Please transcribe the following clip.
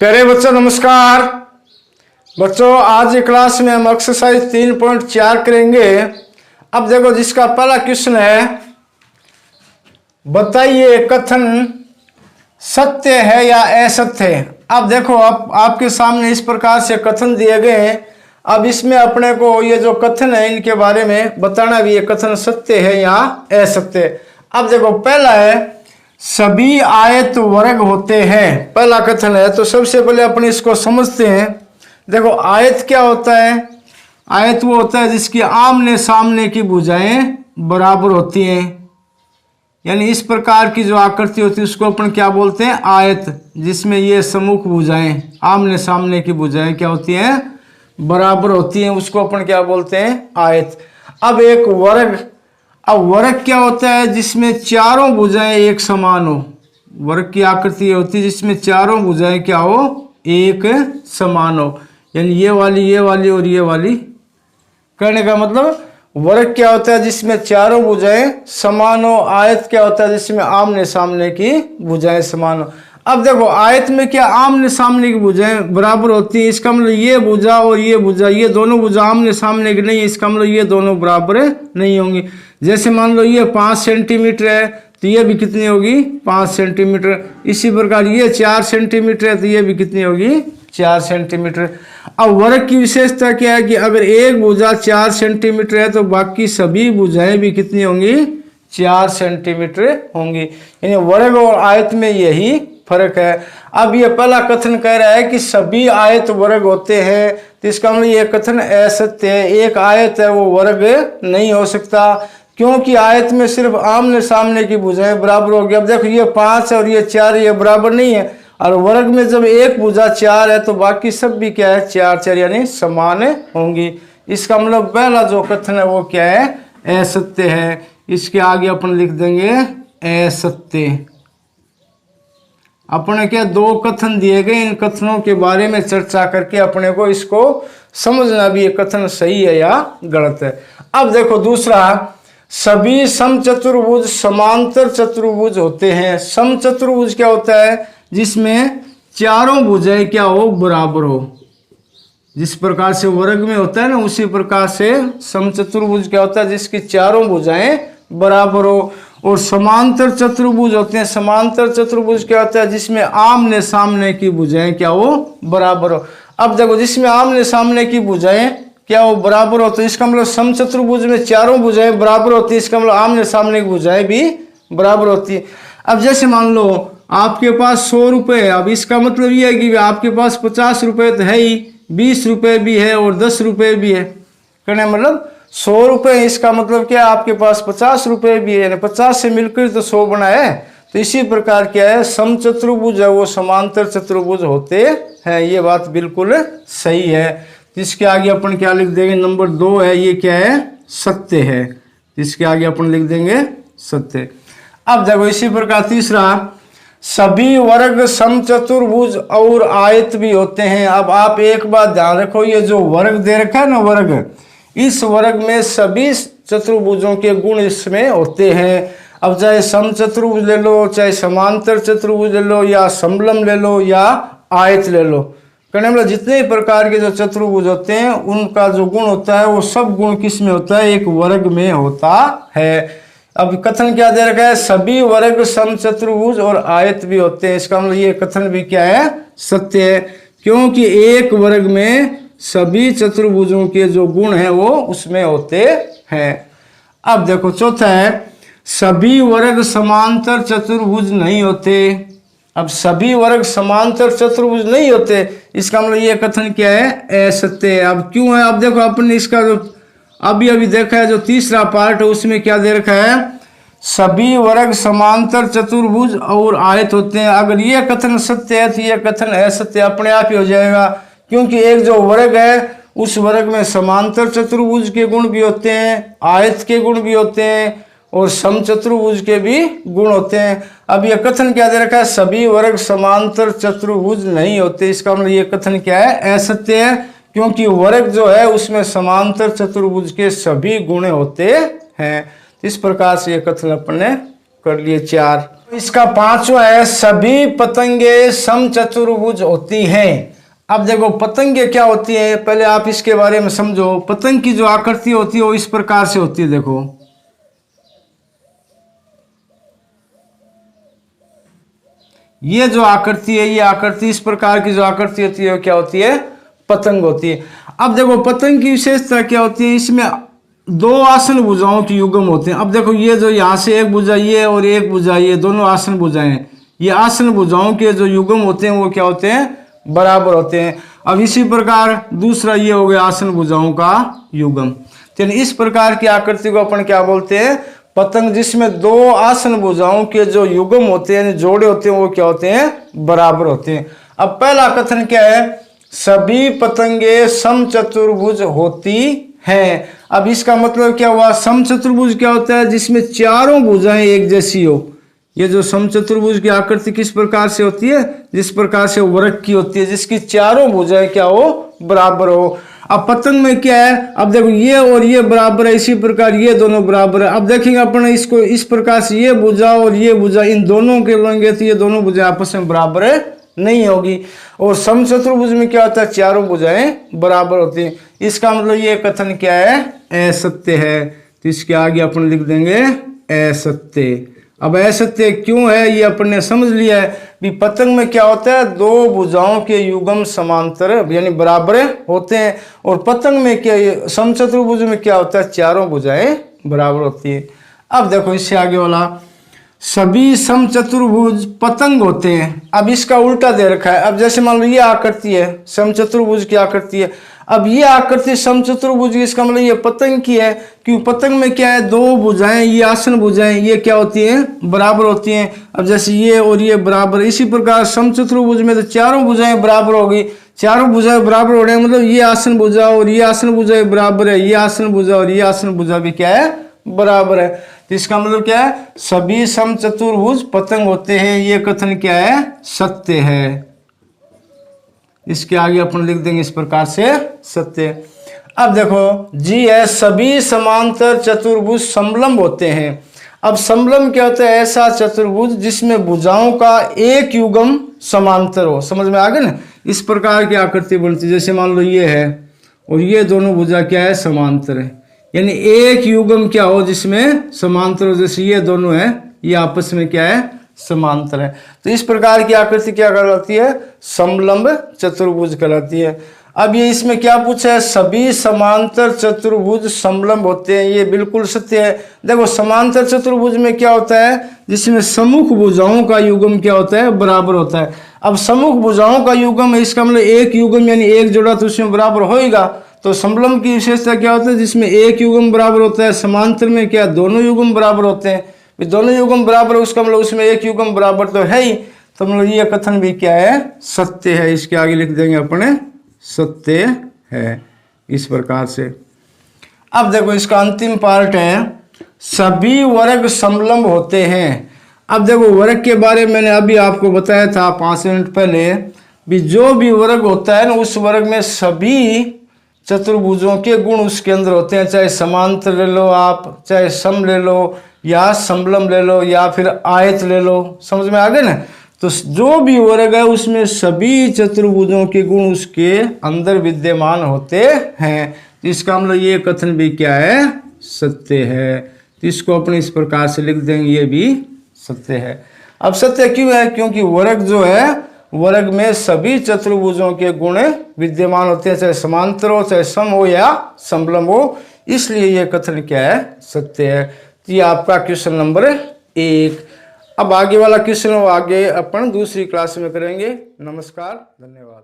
प्यारे बच्चों नमस्कार। बच्चों आज की क्लास में हम एक्सरसाइज 3.4 करेंगे। अब देखो जिसका पहला क्वेश्चन है, बताइए कथन सत्य है या असत्य है। अब देखो आपके सामने इस प्रकार से कथन दिए गए हैं। अब इसमें अपने को ये जो कथन है इनके बारे में बताना भी, ये कथन सत्य है या असत्य है। अब देखो पहला है, सभी आयत वर्ग होते हैं। पहला कथन है, तो सबसे पहले अपन इसको समझते हैं। देखो आयत क्या होता है? आयत वो होता है जिसकी आमने सामने की भुजाएं बराबर होती हैं, यानी इस प्रकार की जो आकृति होती है उसको अपन क्या बोलते हैं? आयत। जिसमें ये सम्मुख भुजाएं, आमने सामने की भुजाएं क्या होती हैं? बराबर होती हैं, उसको अपन क्या बोलते हैं? आयत। अब एक वर्ग, अब वर्ग क्या होता है? जिसमें चारों भुजाएं एक समान हो। वर्ग की आकृति होती है जिसमें चारों भुजाएं क्या हो? एक समान हो, यानी ये वाली और ये वाली। कहने का मतलब वर्ग क्या होता है? जिसमें चारों भुजाएं समान हो। आयत क्या होता है? जिसमें आमने सामने की भुजाएं समान हो। अब देखो आयत में क्या आमने सामने की भुजाएं बराबर होती है, इसका मतलब ये भुजा और ये भुजा, ये दोनों भुजा आमने सामने की नहीं है, इसका मतलब ये दोनों बराबर नहीं होंगी। जैसे मान लो ये 5 सेंटीमीटर है तो ये भी कितनी होगी? 5 सेंटीमीटर। इसी प्रकार ये 4 सेंटीमीटर है तो ये भी कितनी होगी? 4 सेंटीमीटर। अब वर्ग की विशेषता क्या है कि अगर एक भुजा 4 सेंटीमीटर है तो बाकी सभी भुजाएं भी कितनी होंगी? 4 सेंटीमीटर होंगी। यानी वर्ग और आयत में यही फर्क है। अब ये पहला कथन कह रहा है कि सभी आयत वर्ग होते हैं, तो इसका मतलब ये कथन असत्य है। एक आयत है वो वर्ग नहीं हो सकता, क्योंकि आयत में सिर्फ आमने सामने की भुजाएं बराबर होगी। अब देखो ये 5 और ये 4, ये बराबर नहीं है, और वर्ग में जब एक भुजा 4 है तो बाकी सब भी क्या है? 4 यानी समान होंगी। इसका मतलब पहला जो कथन है वो क्या है? असत्य है। इसके आगे अपन लिख देंगे असत्य। अपने क्या दो कथन दिए गए, इन कथनों के बारे में चर्चा करके अपने को इसको समझना भी ये कथन सही है या गलत है। अब देखो दूसरा, सभी समचतुर्भुज समांतर चतुर्भुज होते हैं। समचतुर्भुज क्या होता है? जिसमें चारों भुजाएं क्या हो? बराबर हो। जिस प्रकार से वर्ग में होता है ना, उसी प्रकार से समचतुर्भुज क्या होता है? जिसकी चारों भुजाएं बराबर हो। और समांतर चतुर्भुज होते हैं। समांतर चतुर्भुज क्या होता है? जिसमें आमने सामने की भुजाएं क्या हो? बराबर हो। अब देखो जिसमें आमने सामने की भुजाएं क्या हो? बराबर हो, तो इसका मतलब समचतुर्भुज में चारों भुजाएं बराबर होती है, इसका मतलब आमने सामने की भुजाएं भी बराबर होती है। अब जैसे मान लो आपके पास 100 रुपये है, अब इसका मतलब ये है कि आपके पास 50 रुपये तो है ही, 20 रुपये भी है और 10 रुपये भी है। कहने मतलब 100 रुपये, इसका मतलब क्या? आपके पास 50 रुपये भी है, 50 से मिलकर तो 100 बना है। तो इसी प्रकार क्या है? समचतुर्भुज है वो समांतर चतुर्भुज होते हैं। ये बात बिल्कुल सही है। इसके आगे अपन क्या लिख देंगे? नंबर 2 है, ये क्या है? सत्य है। इसके आगे अपन लिख देंगे सत्य। अब देखो इसी प्रकार तीसरा, सभी वर्ग समचतुर्भुज और आयत भी होते हैं। अब आप एक बात ध्यान रखो, ये जो वर्ग दे रखा है ना, वर्ग, इस वर्ग में सभी चतुर्भुजों के गुण इसमें होते हैं। अब चाहे समचतुर्भुज ले लो, चाहे समांतर चतुर्भुज ले लो, या समलम ले लो, या आयत ले लो। कहने मतलब जितने प्रकार के जो चतुर्भुज होते हैं उनका जो गुण होता है वो सब गुण किस में होता है? एक वर्ग में होता है। अब कथन क्या दे रखा है? सभी वर्ग समचतुर्भुज और आयत भी होते हैं। इसका मतलब ये कथन भी क्या है? सत्य है, क्योंकि एक वर्ग में सभी चतुर्भुजों के जो गुण हैं वो उसमें होते हैं। अब देखो चौथा है, सभी वर्ग समांतर चतुर्भुज नहीं होते। अब सभी वर्ग समांतर चतुर्भुज नहीं होते, इसका मतलब ये कथन क्या है? असत्य है। अब क्यों है? अब देखो अपन इसका जो अभी देखा है, जो तीसरा पार्ट है उसमें क्या दे रखा है? सभी वर्ग समांतर चतुर्भुज और आयत होते हैं। अगर ये कथन सत्य है तो ये कथन असत्य अपने आप ही हो जाएगा, क्योंकि एक जो वर्ग है उस वर्ग में समांतर चतुर्भुज के गुण भी होते हैं, आयत के गुण भी होते हैं, और समचतुर्भुज के भी गुण होते हैं। अब ये कथन क्या दे रखा है? सभी वर्ग समांतर चतुर्भुज नहीं होते। इसका मतलब ये कथन क्या है? असत्य है, क्योंकि वर्ग जो है उसमें समांतर चतुर्भुज के सभी गुण होते हैं। इस प्रकार से ये कथन अपन ने कर लिए 4। इसका पांचवा है सभी पतंगे समचतुर्भुज होती हैं। अब देखो पतंगे क्या होती है, पहले आप इसके बारे में समझो। पतंग की जो आकृति होती है वो इस प्रकार से होती है, देखो ये जो आकृति है, ये आकृति इस प्रकार की जो आकृति होती है क्या होती है, पतंग होती है। अब देखो पतंग की विशेषता क्या होती है, इसमें दो आसन भुजाओं की युग्म होते हैं। अब देखो ये जो यहाँ से एक भुजा ये और एक भुजा ये दोनों आसन भुजाएं हैं, ये आसन भुजाओं के जो युग्म होते हैं वो क्या होते हैं, बराबर होते हैं। अब इसी प्रकार दूसरा ये हो गया आसन भुजाओं का युग्म। तो इस प्रकार की आकृति को अपन क्या बोलते हैं, पतंग, जिसमें दो आसन भुजाओं के जो युग्म होते हैं, जोड़े होते हैं, वो क्या होते हैं, बराबर होते हैं। अब पहला कथन क्या है, सभी पतंगे समचतुर्भुज होती हैं। अब इसका मतलब क्या हुआ, समचतुर्भुज क्या होता है, जिसमें चारों भुजाएं एक जैसी हो। ये जो समचतुर्भुज की आकृति किस प्रकार से होती है, जिस प्रकार से वर्ग की होती है, जिसकी चारों भुजाएं क्या हो, बराबर हो। अब पतंग में क्या है, अब देखो ये और ये बराबर है, इसी प्रकार ये दोनों बराबर है। अब देखेंगे अपन इसको इस प्रकार से, ये भुजा और ये भुजा इन दोनों के लेंगे तो ये दोनों भुजाएं आपस में बराबर नहीं होगी। और समचतुर्भुज में क्या होता है, चारों भुजाएं बराबर होती हैं। इसका मतलब ये कथन क्या है, असत्य है। तो इसके आगे अपन लिख देंगे असत्य। अब असत्य क्यों है ये अपन ने समझ लिया है कि पतंग में क्या होता है, दो भुजाओं के युग्म समांतर यानी बराबर होते हैं, और पतंग में क्या, समचतुर्भुज में क्या होता है, चारों भुजाएं बराबर होती है। अब देखो इससे आगे वाला, सभी समचतुर्भुज पतंग होते हैं। अब इसका उल्टा दे रखा है। अब जैसे मान लो ये आकृति है, समचतुर्भुज की आकृति है। अब ये आकृति समचतुर्भुज की, इसका मतलब ये पतंग की है, क्योंकि पतंग में क्या है, दो भुजाएं, ये आसन भुजाएं ये क्या होती हैं, बराबर होती हैं। अब जैसे ये और ये बराबर, इसी प्रकार समचतुर्भुज में तो चारों भुजाएं बराबर होगी। चारों भुजाएं बराबर हो रहे हैं, मतलब ये आसन भुजा और ये आसन भुजा बराबर है, ये आसन भुजा और ये आसन भुजा भी क्या है, बराबर है। तो इसका मतलब क्या है, सभी समचतुर्भुज पतंग होते हैं। ये कथन क्या है, सत्य है। इसके आगे अपन लिख देंगे इस प्रकार से, सत्य। अब देखो जी है, सभी समांतर चतुर्भुज समलंब होते हैं। अब समलंब क्या होता है, ऐसा चतुर्भुज जिसमें भुजाओं का एक युग्म समांतर हो। समझ में आ गया ना, इस प्रकार की आकृति बनती है। जैसे मान लो ये है और ये दोनों भुजा क्या है, समांतर है, यानी एक युग्म क्या हो जिसमें समांतर हो। जैसे ये दोनों है, ये आपस में क्या है, समांतर है। तो इस प्रकार की आकृति क्या कहलाती है, समलंब चतुर्भुज कहलाती है। अब ये इसमें क्या पूछा है, सभी समांतर चतुर्भुज समलंब होते हैं। ये बिल्कुल सत्य है। देखो समांतर चतुर्भुज में क्या होता है, जिसमें सम्मुख भुजाओं का युग्म क्या होता है, बराबर होता है। अब सम्मुख भुजाओं का युग्म है, इसका मतलब एक युग्म यानी एक जोड़ा तो उसमें बराबर होएगा। तो समलंब की विशेषता क्या होता है, जिसमें एक युग्म बराबर होता है। समांतर में क्या, दोनों युग्म बराबर होते हैं। दोनों युग्म बराबर, उसका मतलब उसमें एक युग्म बराबर तो है ही। तो मतलब ये कथन भी क्या है, सत्य है। इसके आगे लिख देंगे अपने, सत्य है, इस प्रकार से। अब देखो इसका अंतिम पार्ट है, सभी वर्ग समलंब होते हैं। अब देखो वर्ग के बारे में मैंने अभी आपको बताया था 5 मिनट पहले, भी जो भी वर्ग होता है ना, उस वर्ग में सभी चतुर्भुजों के गुण उसके अंदर होते हैं। चाहे समांतर ले लो आप, चाहे सम ले लो, या समलंब ले लो, या फिर आयत ले लो। समझ में आ गए ना। तो जो भी वर्ग है उसमें सभी चतुर्भुजों के गुण उसके अंदर विद्यमान होते हैं। इसका मतलब ये कथन भी क्या है, सत्य है। तो इसको अपने इस प्रकार से लिख देंगे, ये भी सत्य है। अब सत्य क्यों है, क्योंकि वर्ग जो है, वर्ग में सभी चतुर्भुजों के गुण विद्यमान होते हैं, चाहे समांतर हो, चाहे सम हो या समलंब हो। इसलिए यह कथन क्या है, सत्य है। ये आपका क्वेश्चन नंबर 1। अब आगे वाला क्वेश्चन आगे अपन दूसरी क्लास में करेंगे। नमस्कार, धन्यवाद।